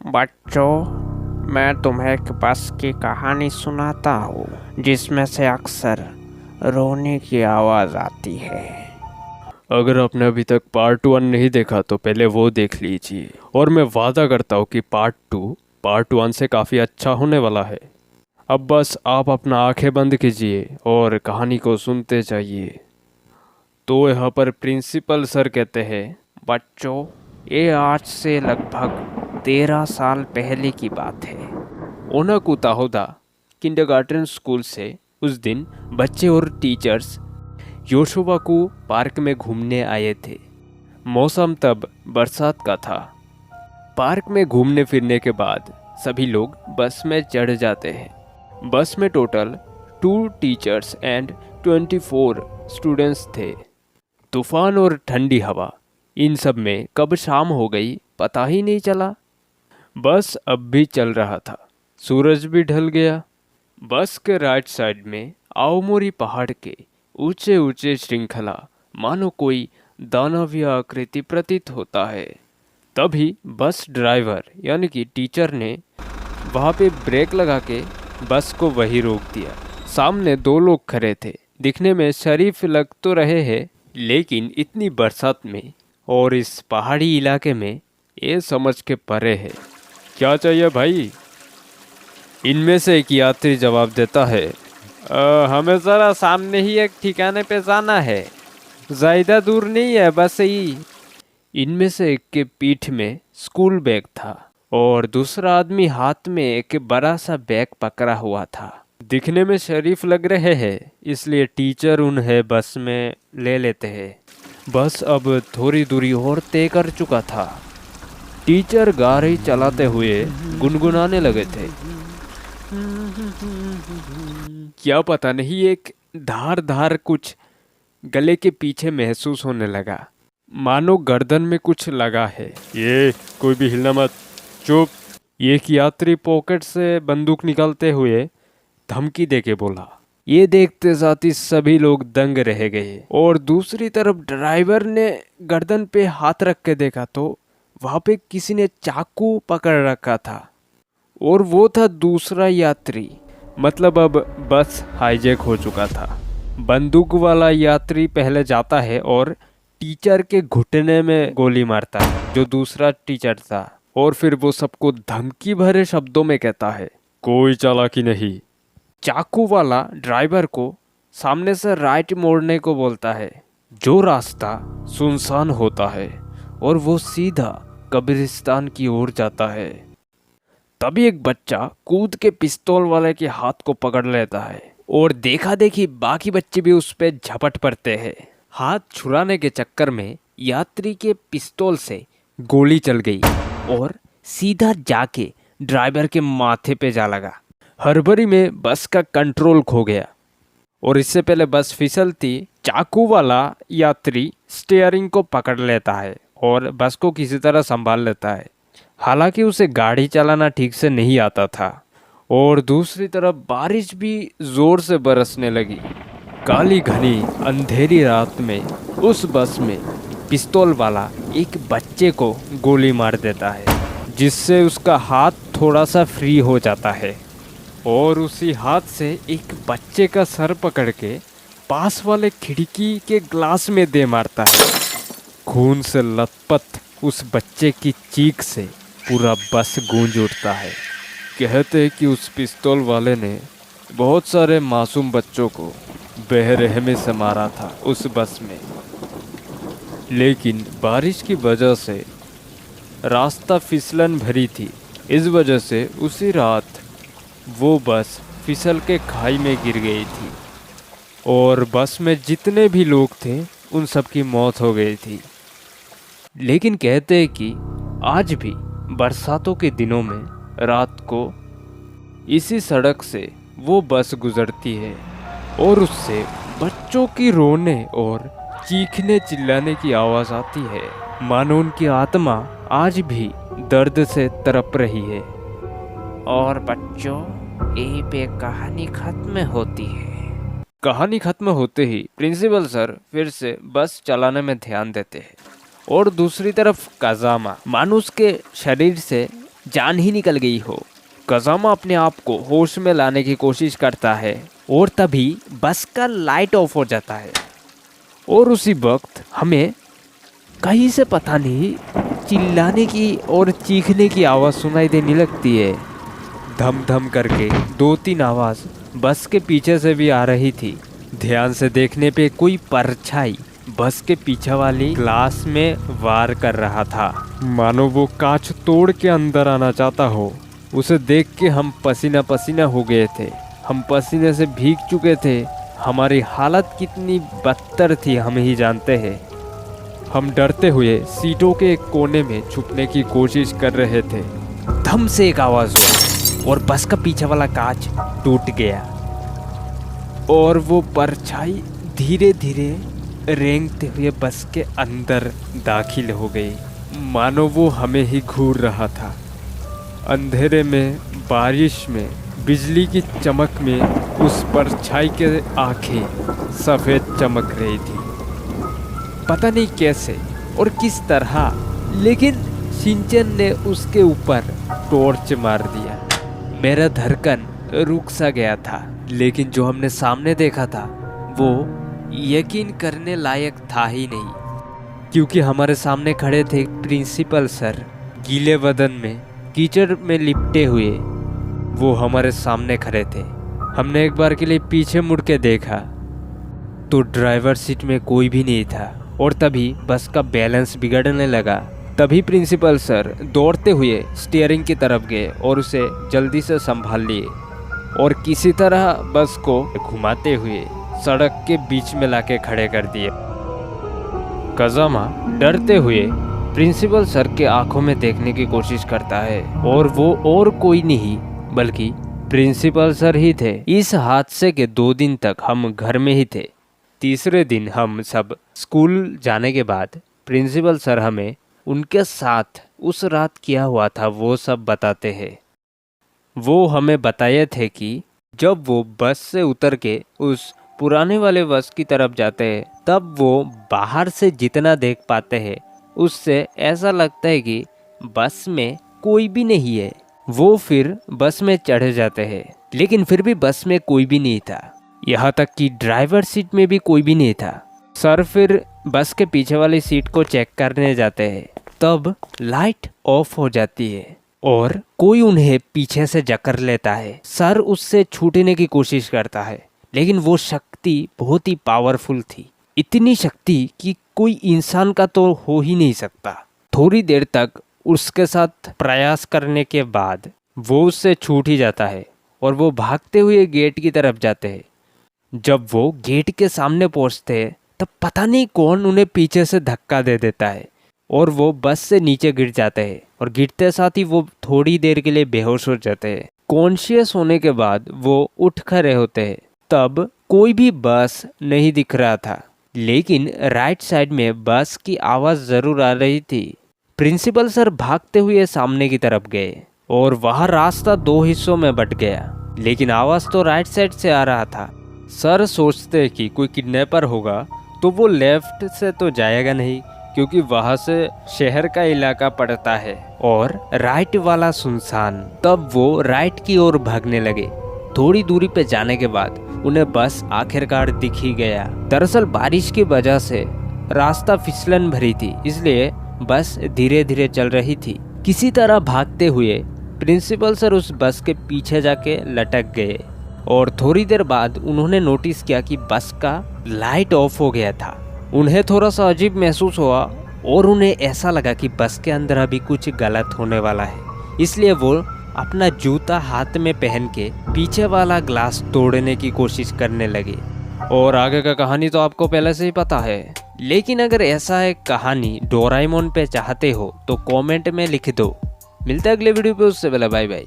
बच्चों, मैं तुम्हें एक बस की कहानी सुनाता हूँ जिसमें से अक्सर रोने की आवाज़ आती है। अगर आपने अभी तक पार्ट 1 नहीं देखा तो पहले वो देख लीजिए, और मैं वादा करता हूँ कि पार्ट 2 पार्ट 1 से काफ़ी अच्छा होने वाला है। अब बस आप अपना आंखें बंद कीजिए और कहानी को सुनते जाइए। तो यहाँ पर प्रिंसिपल सर कहते हैं, बच्चों, ये आज से लगभग 13 साल पहले की बात है। ओनाकुताहोदा किंडरगार्टन स्कूल से उस दिन बच्चे और टीचर्स योशोवाकू पार्क में घूमने आए थे। मौसम तब बरसात का था। पार्क में घूमने फिरने के बाद सभी लोग बस में चढ़ जाते हैं। बस में टोटल 2 टीचर्स एंड 24 स्टूडेंट्स थे। तूफान और ठंडी हवा, इन सब में कब शाम हो गई पता ही नहीं चला। बस अब भी चल रहा था, सूरज भी ढल गया। बस के राइट साइड में आओमोरी पहाड़ के ऊंचे ऊंचे श्रृंखला मानो कोई दानवीय आकृति प्रतीत होता है। तभी बस ड्राइवर यानी कि टीचर ने वहाँ पे ब्रेक लगा के बस को वहीं रोक दिया। सामने 2 लोग खड़े थे। दिखने में शरीफ लग तो रहे हैं, लेकिन इतनी बरसात में और इस पहाड़ी इलाके में ये समझ के परे है। क्या चाहिए भाई? इनमें से एक यात्री जवाब देता है, हमें ज़रा सामने ही एक ठिकाने पे जाना है, ज़्यादा दूर नहीं है, बस ही। इनमें से एक के पीठ में स्कूल बैग था और दूसरा आदमी हाथ में एक बड़ा सा बैग पकड़ा हुआ था। दिखने में शरीफ लग रहे हैं, इसलिए टीचर उन्हें बस में ले लेते हैं। बस अब थोड़ी दूरी और तय कर चुका था। टीचर गाड़ी चलाते हुए गुनगुनाने लगे थे, क्या पता नहीं, एक धार धार कुछ गले के पीछे महसूस होने लगा, मानो गर्दन में कुछ लगा है। ये कोई भी हिलना मत, चुप। एक यात्री पॉकेट से बंदूक निकालते हुए धमकी देके बोला। ये देखते साथ ही सभी लोग दंग रह गए। और दूसरी तरफ ड्राइवर ने गर्दन पे हाथ रख के देखा तो वहां पे किसी ने चाकू पकड़ रखा था, और वो था दूसरा यात्री। मतलब अब बस हाईजैक हो चुका था। बंदूक वाला यात्री पहले जाता है और टीचर के घुटने में गोली मारता है, जो दूसरा टीचर था। और फिर वो सबको धमकी भरे शब्दों में कहता है, कोई चालाकी नहीं। चाकू वाला ड्राइवर को सामने से राइट मोड़ने को बोलता है, जो रास्ता सुनसान होता है, और वो सीधा कब्रिस्तान की ओर जाता है। तभी एक बच्चा कूद के पिस्तौल वाले के हाथ को पकड़ लेता है, और देखा देखी बाकी बच्चे भी उस पे झपट पड़ते हैं। हाथ छुड़ाने के चक्कर में यात्री के पिस्तौल से गोली चल गई और सीधा जाके ड्राइवर के माथे पे जा लगा। हड़बड़ी में बस का कंट्रोल खो गया, और इससे पहले बस फिसलती, चाकू वाला यात्री स्टीयरिंग को पकड़ लेता है और बस को किसी तरह संभाल लेता है। हालांकि उसे गाड़ी चलाना ठीक से नहीं आता था। और दूसरी तरफ बारिश भी जोर से बरसने लगी। काली घनी अंधेरी रात में उस बस में पिस्तौल वाला एक बच्चे को गोली मार देता है, जिससे उसका हाथ थोड़ा सा फ्री हो जाता है, और उसी हाथ से एक बच्चे का सर पकड़ के पास वाले खिड़की के ग्लास में दे मारता है। खून से लथपथ उस बच्चे की चीख से पूरा बस गूंज उठता है। कहते हैं कि उस पिस्तौल वाले ने बहुत सारे मासूम बच्चों को बेरहमी से मारा था उस बस में। लेकिन बारिश की वजह से रास्ता फिसलन भरी थी। इस वजह से उसी रात वो बस फिसल के खाई में गिर गई थी, और बस में जितने भी लोग थे उन सब की मौत हो गई थी। लेकिन कहते हैं कि आज भी बरसातों के दिनों में रात को इसी सड़क से वो बस गुजरती है, और उससे बच्चों की रोने और चीखने चिल्लाने की आवाज़ आती है, मानो उनकी आत्मा आज भी दर्द से तड़प रही है। और बच्चों, यहीं पे कहानी खत्म होती है। कहानी खत्म होते ही प्रिंसिपल सर फिर से बस चलाने में ध्यान देते हैं, और दूसरी तरफ काजामा मानुस के शरीर से जान ही निकल गई हो। कज़ामा अपने आप को होश में लाने की कोशिश करता है और तभी बस का लाइट ऑफ हो जाता है और उसी वक्त हमें कहीं से पता नहीं चिल्लाने की और चीखने की आवाज़ सुनाई देने लगती है। धम धम करके 2-3 आवाज़ बस के पीछे से भी आ रही थी। ध्यान से देखने पे कोई परछाई बस के पीछे वाली ग्लास में वार कर रहा था, मानो वो कांच तोड़ के अंदर आना चाहता हो। उसे देख के हम पसीना पसीना हो गए थे। हम पसीने से भीग चुके थे। हमारी हालत कितनी बदतर थी हम ही जानते हैं। हम डरते हुए सीटों के एक कोने में छुपने की कोशिश कर रहे थे। धम से एक आवाज़ हुआ और बस का पीछे वाला कांच टूट गया और वो परछाई धीरे धीरे रेंगते हुए बस के अंदर दाखिल हो गई, मानो वो हमें ही घूर रहा था। अंधेरे में, बारिश में, बिजली की चमक में उस परछाई के आंखें सफ़ेद चमक रही थी। पता नहीं कैसे और किस तरह, लेकिन शिनचैन ने उसके ऊपर टॉर्च मार दिया। मेरा धड़कन रुक सा गया था, लेकिन जो हमने सामने देखा था वो यकीन करने लायक था ही नहीं, क्योंकि हमारे सामने खड़े थे प्रिंसिपल सर, गीले बदन में, कीचड़ में लिपटे हुए। वो हमारे सामने खड़े थे। हमने एक बार के लिए पीछे मुड़ के देखा तो ड्राइवर सीट में कोई भी नहीं था और तभी बस का बैलेंस बिगड़ने लगा। तभी प्रिंसिपल सर दौड़ते हुए स्टीयरिंग की तरफ गए और उसे जल्दी से संभाल लिए और किसी तरह बस को घुमाते हुए सड़क के बीच में लाके खड़े कर दिए। कज़ामा डरते हुए प्रिंसिपल सर के आंखों में देखने की कोशिश करता है और वो और कोई नहीं बल्कि प्रिंसिपल सर ही थे। इस हादसे के 2 दिन तक हम घर में ही थे। तीसरे दिन हम सब स्कूल जाने के बाद प्रिंसिपल सर हमें उनके साथ उस रात किया हुआ था वो सब बताते हैं। वो हमें बताए थे कि जब वो बस से उतर के उस पुराने वाले बस की तरफ जाते हैं तब वो बाहर से जितना देख पाते हैं उससे ऐसा लगता है कि बस में कोई भी नहीं है। वो फिर बस में चढ़ जाते हैं, लेकिन फिर भी बस में कोई भी नहीं था, यहाँ तक कि ड्राइवर सीट में भी कोई भी नहीं था। सर फिर बस के पीछे वाली सीट को चेक करने जाते हैं, तब लाइट ऑफ हो जाती है और कोई उन्हें पीछे से जकड़ लेता है। सर उससे छूटने की कोशिश करता है, लेकिन वो शक्ति बहुत ही पावरफुल थी, इतनी शक्ति कि कोई इंसान का तो हो ही नहीं सकता। थोड़ी देर तक उसके साथ प्रयास करने के बाद वो उससे छूट ही जाता है और वो भागते हुए गेट की तरफ जाते हैं। जब वो गेट के सामने पहुंचते हैं तब पता नहीं कौन उन्हें पीछे से धक्का दे देता है और वो बस से नीचे गिर जाते हैं और गिरते साथ ही वो थोड़ी देर के लिए बेहोश हो जाते हैं। कॉन्शियस होने के बाद वो उठ खड़े होते हैं। तब कोई भी बस नहीं दिख रहा था, लेकिन राइट साइड में बस की आवाज़ ज़रूर आ रही थी। प्रिंसिपल सर भागते हुए सामने की तरफ गए और वह रास्ता 2 हिस्सों में बट गया, लेकिन आवाज़ तो राइट साइड से आ रहा था। सर सोचते कि कोई किडनैपर होगा तो वो लेफ्ट से तो जाएगा नहीं, क्योंकि वहाँ से शहर का इलाका पड़ता है और राइट वाला सुनसान। तब वो राइट की ओर भागने लगे। थोड़ी दूरी पे जाने के बाद उन्हें बस आखिरकार दिख ही गया। दरअसल बारिश की वजह से रास्ता फिसलन भरी थी, इसलिए बस धीरे धीरे चल रही थी। किसी तरह भागते हुए प्रिंसिपल सर उस बस के पीछे जाके लटक गए और थोड़ी देर बाद उन्होंने नोटिस किया कि बस का लाइट ऑफ हो गया था। उन्हें थोड़ा सा अजीब महसूस हुआ और उन्हें ऐसा लगा कि बस के अंदर अभी कुछ गलत होने वाला है, इसलिए वो अपना जूता हाथ में पहन के पीछे वाला ग्लास तोड़ने की कोशिश करने लगे। और आगे का कहानी तो आपको पहले से ही पता है, लेकिन अगर ऐसा एक कहानी डोरेमोन पे चाहते हो तो कमेंट में लिख दो। मिलते हैं अगले वीडियो पे, उससे पहले बाय बाय।